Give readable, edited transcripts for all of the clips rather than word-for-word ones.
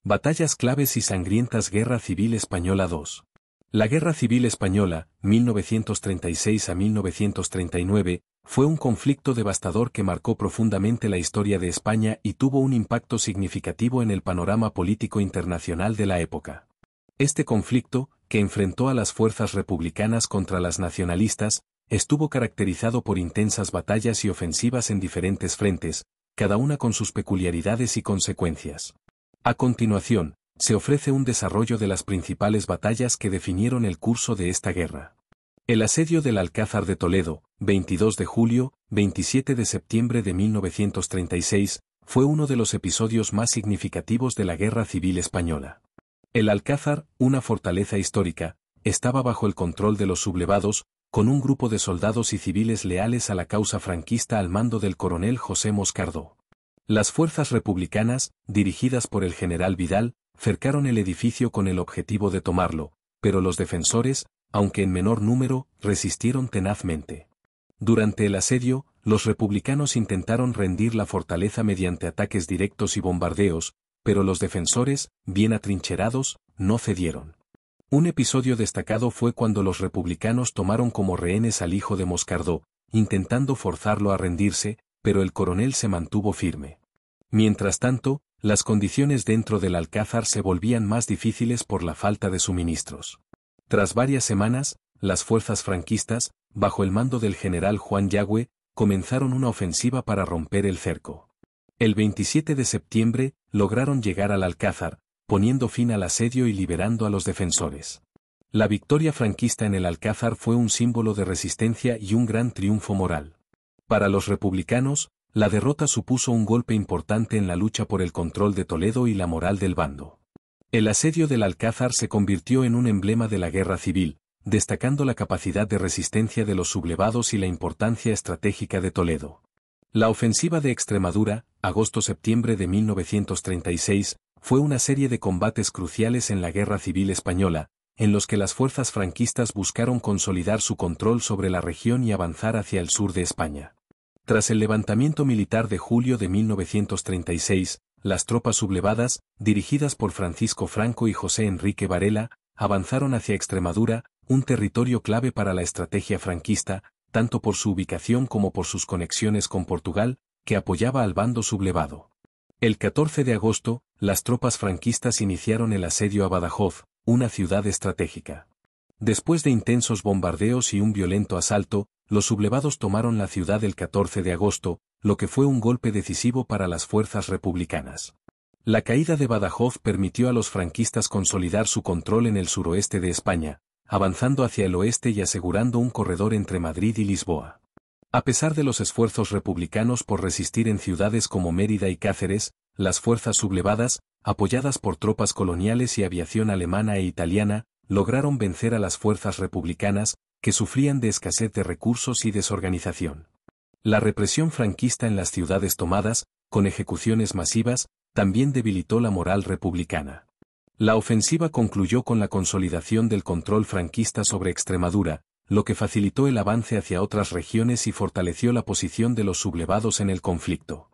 Batallas claves y sangrientas. Guerra Civil Española 2. La Guerra Civil Española, 1936 a 1939, fue un conflicto devastador que marcó profundamente la historia de España y tuvo un impacto significativo en el panorama político internacional de la época. Este conflicto, que enfrentó a las fuerzas republicanas contra las nacionalistas, estuvo caracterizado por intensas batallas y ofensivas en diferentes frentes, cada una con sus peculiaridades y consecuencias. A continuación, se ofrece un desarrollo de las principales batallas que definieron el curso de esta guerra. El asedio del Alcázar de Toledo, 22 de julio, 27 de septiembre de 1936, fue uno de los episodios más significativos de la Guerra Civil Española. El Alcázar, una fortaleza histórica, estaba bajo el control de los sublevados, con un grupo de soldados y civiles leales a la causa franquista al mando del coronel José Moscardó. Las fuerzas republicanas, dirigidas por el general Vidal, cercaron el edificio con el objetivo de tomarlo, pero los defensores, aunque en menor número, resistieron tenazmente. Durante el asedio, los republicanos intentaron rendir la fortaleza mediante ataques directos y bombardeos, pero los defensores, bien atrincherados, no cedieron. Un episodio destacado fue cuando los republicanos tomaron como rehenes al hijo de Moscardó, intentando forzarlo a rendirse, pero el coronel se mantuvo firme. Mientras tanto, las condiciones dentro del Alcázar se volvían más difíciles por la falta de suministros. Tras varias semanas, las fuerzas franquistas, bajo el mando del general Juan Yagüe, comenzaron una ofensiva para romper el cerco. El 27 de septiembre, lograron llegar al Alcázar, poniendo fin al asedio y liberando a los defensores. La victoria franquista en el Alcázar fue un símbolo de resistencia y un gran triunfo moral. Para los republicanos, la derrota supuso un golpe importante en la lucha por el control de Toledo y la moral del bando. El asedio del Alcázar se convirtió en un emblema de la guerra civil, destacando la capacidad de resistencia de los sublevados y la importancia estratégica de Toledo. La ofensiva de Extremadura, agosto-septiembre de 1936, fue una serie de combates cruciales en la Guerra Civil Española, en los que las fuerzas franquistas buscaron consolidar su control sobre la región y avanzar hacia el sur de España. Tras el levantamiento militar de julio de 1936, las tropas sublevadas, dirigidas por Francisco Franco y José Enrique Varela, avanzaron hacia Extremadura, un territorio clave para la estrategia franquista, tanto por su ubicación como por sus conexiones con Portugal, que apoyaba al bando sublevado. El 14 de agosto, las tropas franquistas iniciaron el asedio a Badajoz, una ciudad estratégica. Después de intensos bombardeos y un violento asalto, los sublevados tomaron la ciudad el 14 de agosto, lo que fue un golpe decisivo para las fuerzas republicanas. La caída de Badajoz permitió a los franquistas consolidar su control en el suroeste de España, avanzando hacia el oeste y asegurando un corredor entre Madrid y Lisboa. A pesar de los esfuerzos republicanos por resistir en ciudades como Mérida y Cáceres, las fuerzas sublevadas, apoyadas por tropas coloniales y aviación alemana e italiana, lograron vencer a las fuerzas republicanas, que sufrían de escasez de recursos y desorganización. La represión franquista en las ciudades tomadas, con ejecuciones masivas, también debilitó la moral republicana. La ofensiva concluyó con la consolidación del control franquista sobre Extremadura, lo que facilitó el avance hacia otras regiones y fortaleció la posición de los sublevados en el conflicto.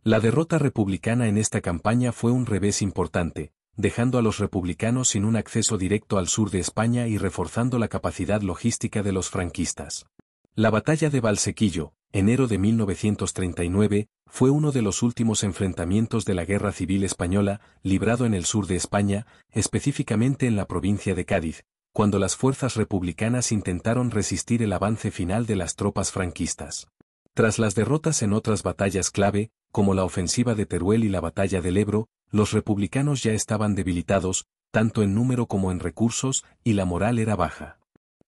La derrota republicana en esta campaña fue un revés importante, dejando a los republicanos sin un acceso directo al sur de España y reforzando la capacidad logística de los franquistas. La batalla de Valsequillo, enero de 1939, fue uno de los últimos enfrentamientos de la Guerra Civil Española, librado en el sur de España, específicamente en la provincia de Cádiz, cuando las fuerzas republicanas intentaron resistir el avance final de las tropas franquistas. Tras las derrotas en otras batallas clave, como la ofensiva de Teruel y la batalla del Ebro, los republicanos ya estaban debilitados, tanto en número como en recursos, y la moral era baja.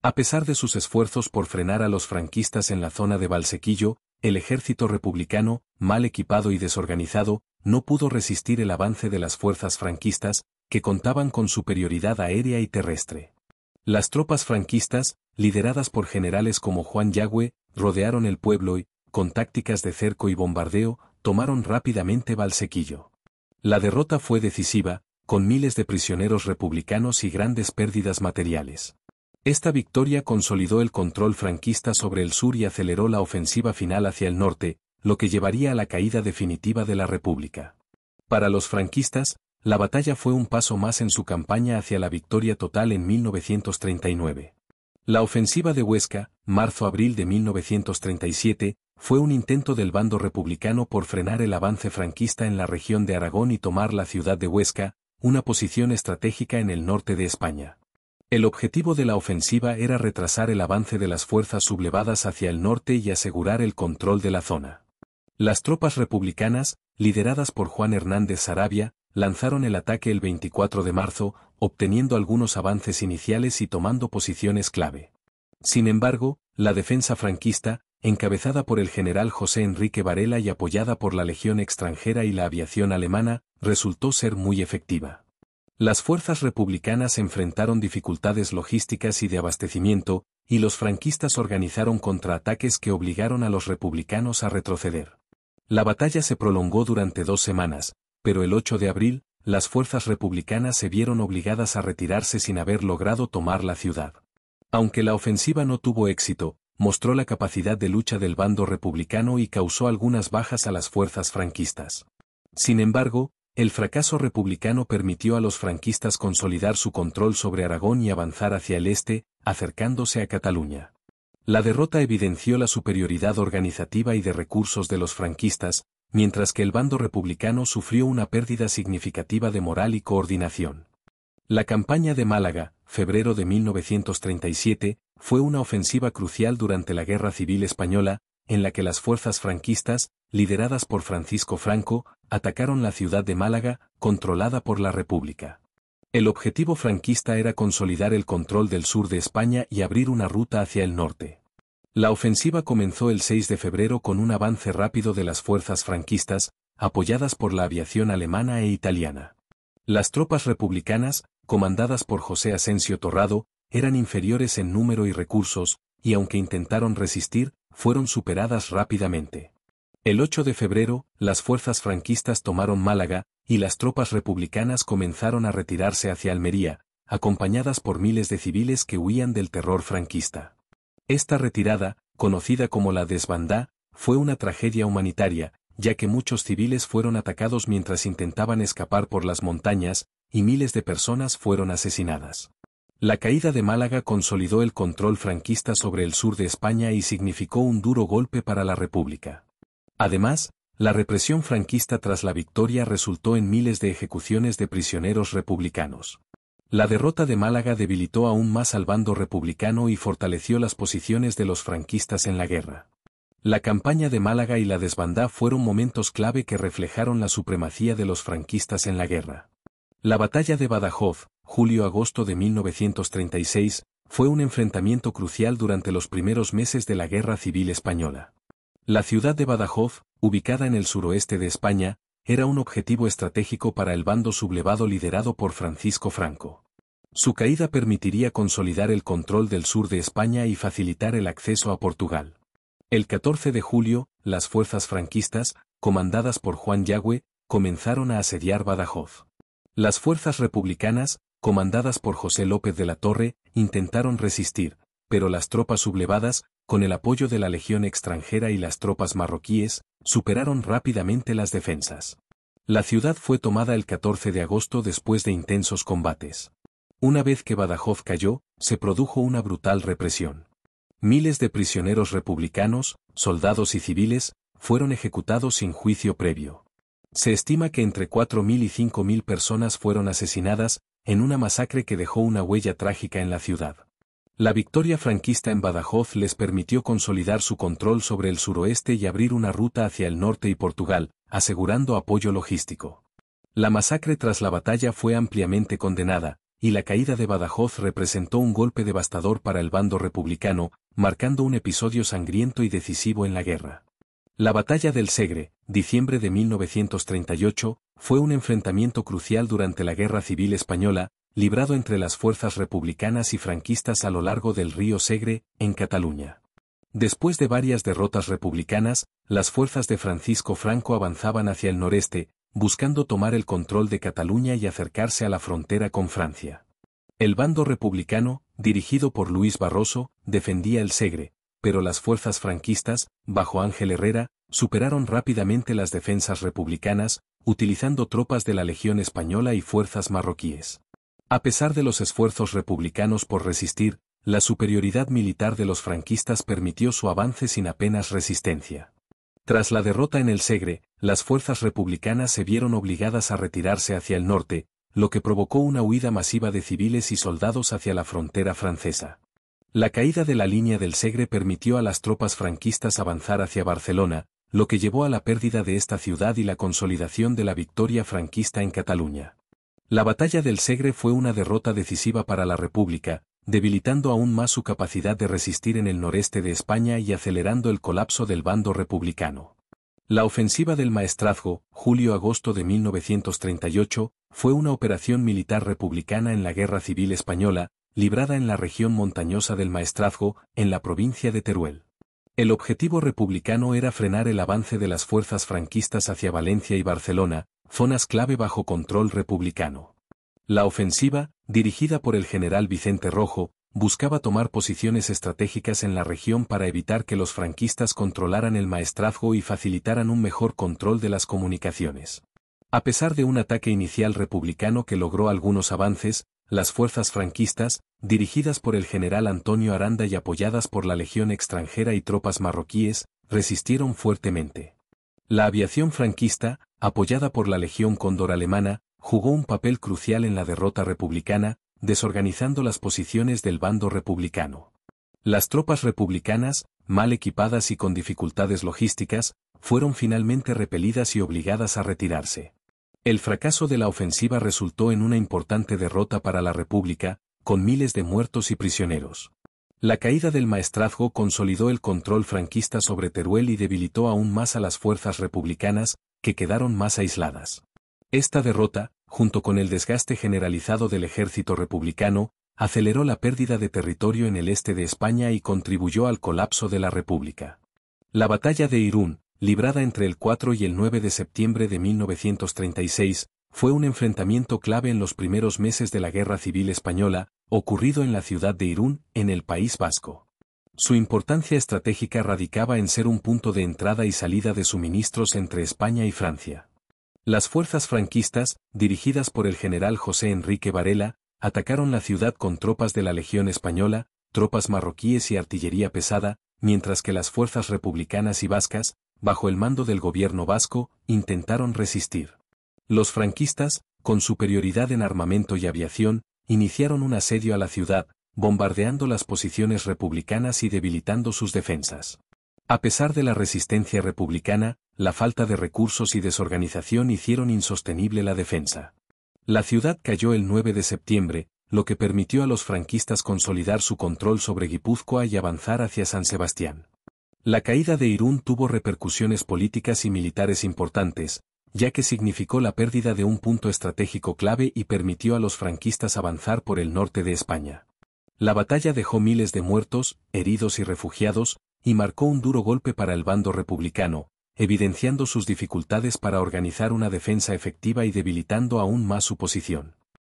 A pesar de sus esfuerzos por frenar a los franquistas en la zona de Valsequillo, el ejército republicano, mal equipado y desorganizado, no pudo resistir el avance de las fuerzas franquistas, que contaban con superioridad aérea y terrestre. Las tropas franquistas, lideradas por generales como Juan Yagüe, rodearon el pueblo y, con tácticas de cerco y bombardeo, tomaron rápidamente Valsequillo. La derrota fue decisiva, con miles de prisioneros republicanos y grandes pérdidas materiales. Esta victoria consolidó el control franquista sobre el sur y aceleró la ofensiva final hacia el norte, lo que llevaría a la caída definitiva de la República. Para los franquistas, La batalla fue un paso más en su campaña hacia la victoria total en 1939. La ofensiva de Huesca, marzo-abril de 1937, fue un intento del bando republicano por frenar el avance franquista en la región de Aragón y tomar la ciudad de Huesca, una posición estratégica en el norte de España. El objetivo de la ofensiva era retrasar el avance de las fuerzas sublevadas hacia el norte y asegurar el control de la zona. Las tropas republicanas, lideradas por Juan Hernández Saravia, lanzaron el ataque el 24 de marzo, obteniendo algunos avances iniciales y tomando posiciones clave. Sin embargo, la defensa franquista, encabezada por el general José Enrique Varela y apoyada por la Legión extranjera y la aviación alemana, resultó ser muy efectiva. Las fuerzas republicanas enfrentaron dificultades logísticas y de abastecimiento, y los franquistas organizaron contraataques que obligaron a los republicanos a retroceder. La batalla se prolongó durante 2 semanas, pero el 8 de abril, las fuerzas republicanas se vieron obligadas a retirarse sin haber logrado tomar la ciudad. Aunque la ofensiva no tuvo éxito, mostró la capacidad de lucha del bando republicano y causó algunas bajas a las fuerzas franquistas. Sin embargo, el fracaso republicano permitió a los franquistas consolidar su control sobre Aragón y avanzar hacia el este, acercándose a Cataluña. La derrota evidenció la superioridad organizativa y de recursos de los franquistas, mientras que el bando republicano sufrió una pérdida significativa de moral y coordinación. La campaña de Málaga, febrero de 1937, fue una ofensiva crucial durante la Guerra Civil Española, en la que las fuerzas franquistas, lideradas por Francisco Franco, atacaron la ciudad de Málaga, controlada por la República. El objetivo franquista era consolidar el control del sur de España y abrir una ruta hacia el norte. La ofensiva comenzó el 6 de febrero con un avance rápido de las fuerzas franquistas, apoyadas por la aviación alemana e italiana. Las tropas republicanas, comandadas por José Asensio Torrado, eran inferiores en número y recursos, y aunque intentaron resistir, fueron superadas rápidamente. El 8 de febrero, las fuerzas franquistas tomaron Málaga, y las tropas republicanas comenzaron a retirarse hacia Almería, acompañadas por miles de civiles que huían del terror franquista. Esta retirada, conocida como la desbandá, fue una tragedia humanitaria, ya que muchos civiles fueron atacados mientras intentaban escapar por las montañas, y miles de personas fueron asesinadas. La caída de Málaga consolidó el control franquista sobre el sur de España y significó un duro golpe para la República. Además, la represión franquista tras la victoria resultó en miles de ejecuciones de prisioneros republicanos. La derrota de Málaga debilitó aún más al bando republicano y fortaleció las posiciones de los franquistas en la guerra. La campaña de Málaga y la desbandá fueron momentos clave que reflejaron la supremacía de los franquistas en la guerra. La batalla de Badajoz, julio-agosto de 1936, fue un enfrentamiento crucial durante los primeros meses de la Guerra Civil Española. La ciudad de Badajoz, ubicada en el suroeste de España, era un objetivo estratégico para el bando sublevado liderado por Francisco Franco. Su caída permitiría consolidar el control del sur de España y facilitar el acceso a Portugal. El 14 de julio, las fuerzas franquistas, comandadas por Juan Yagüe, comenzaron a asediar Badajoz. Las fuerzas republicanas, comandadas por José López de la Torre, intentaron resistir, pero las tropas sublevadas, con el apoyo de la Legión extranjera y las tropas marroquíes, superaron rápidamente las defensas. La ciudad fue tomada el 14 de agosto después de intensos combates. Una vez que Badajoz cayó, se produjo una brutal represión. Miles de prisioneros republicanos, soldados y civiles, fueron ejecutados sin juicio previo. Se estima que entre 4.000 y 5.000 personas fueron asesinadas, en una masacre que dejó una huella trágica en la ciudad. La victoria franquista en Badajoz les permitió consolidar su control sobre el suroeste y abrir una ruta hacia el norte y Portugal, asegurando apoyo logístico. La masacre tras la batalla fue ampliamente condenada, y la caída de Badajoz representó un golpe devastador para el bando republicano, marcando un episodio sangriento y decisivo en la guerra. La batalla del Segre, diciembre de 1938, fue un enfrentamiento crucial durante la Guerra Civil Española, librado entre las fuerzas republicanas y franquistas a lo largo del río Segre, en Cataluña. Después de varias derrotas republicanas, las fuerzas de Francisco Franco avanzaban hacia el noreste, buscando tomar el control de Cataluña y acercarse a la frontera con Francia. El bando republicano, dirigido por Luis Barroso, defendía el Segre, pero las fuerzas franquistas, bajo Ángel Herrera, superaron rápidamente las defensas republicanas, utilizando tropas de la Legión Española y fuerzas marroquíes. A pesar de los esfuerzos republicanos por resistir, la superioridad militar de los franquistas permitió su avance sin apenas resistencia. Tras la derrota en el Segre, las fuerzas republicanas se vieron obligadas a retirarse hacia el norte, lo que provocó una huida masiva de civiles y soldados hacia la frontera francesa. La caída de la línea del Segre permitió a las tropas franquistas avanzar hacia Barcelona, lo que llevó a la pérdida de esta ciudad y la consolidación de la victoria franquista en Cataluña. La batalla del Segre fue una derrota decisiva para la República, debilitando aún más su capacidad de resistir en el noreste de España y acelerando el colapso del bando republicano. La ofensiva del Maestrazgo, julio-agosto de 1938, fue una operación militar republicana en la Guerra Civil Española, librada en la región montañosa del Maestrazgo, en la provincia de Teruel. El objetivo republicano era frenar el avance de las fuerzas franquistas hacia Valencia y Barcelona, zonas clave bajo control republicano. La ofensiva, dirigida por el general Vicente Rojo, buscaba tomar posiciones estratégicas en la región para evitar que los franquistas controlaran el Maestrazgo y facilitaran un mejor control de las comunicaciones. A pesar de un ataque inicial republicano que logró algunos avances, las fuerzas franquistas, dirigidas por el general Antonio Aranda y apoyadas por la Legión extranjera y tropas marroquíes, resistieron fuertemente. La aviación franquista, apoyada por la Legión Cóndor alemana, jugó un papel crucial en la derrota republicana, desorganizando las posiciones del bando republicano. Las tropas republicanas, mal equipadas y con dificultades logísticas, fueron finalmente repelidas y obligadas a retirarse. El fracaso de la ofensiva resultó en una importante derrota para la República, con miles de muertos y prisioneros. La caída del Maestrazgo consolidó el control franquista sobre Teruel y debilitó aún más a las fuerzas republicanas, que quedaron más aisladas. Esta derrota, junto con el desgaste generalizado del ejército republicano, aceleró la pérdida de territorio en el este de España y contribuyó al colapso de la República. La batalla de Irún, librada entre el 4 y el 9 de septiembre de 1936, fue un enfrentamiento clave en los primeros meses de la Guerra Civil Española, ocurrido en la ciudad de Irún, en el País Vasco. Su importancia estratégica radicaba en ser un punto de entrada y salida de suministros entre España y Francia. Las fuerzas franquistas, dirigidas por el general José Enrique Varela, atacaron la ciudad con tropas de la Legión Española, tropas marroquíes y artillería pesada, mientras que las fuerzas republicanas y vascas, bajo el mando del gobierno vasco, intentaron resistir. Los franquistas, con superioridad en armamento y aviación, iniciaron un asedio a la ciudad, bombardeando las posiciones republicanas y debilitando sus defensas. A pesar de la resistencia republicana, la falta de recursos y desorganización hicieron insostenible la defensa. La ciudad cayó el 9 de septiembre, lo que permitió a los franquistas consolidar su control sobre Guipúzcoa y avanzar hacia San Sebastián. La caída de Irún tuvo repercusiones políticas y militares importantes, ya que significó la pérdida de un punto estratégico clave y permitió a los franquistas avanzar por el norte de España. La batalla dejó miles de muertos, heridos y refugiados, y marcó un duro golpe para el bando republicano, evidenciando sus dificultades para organizar una defensa efectiva y debilitando aún más su posición.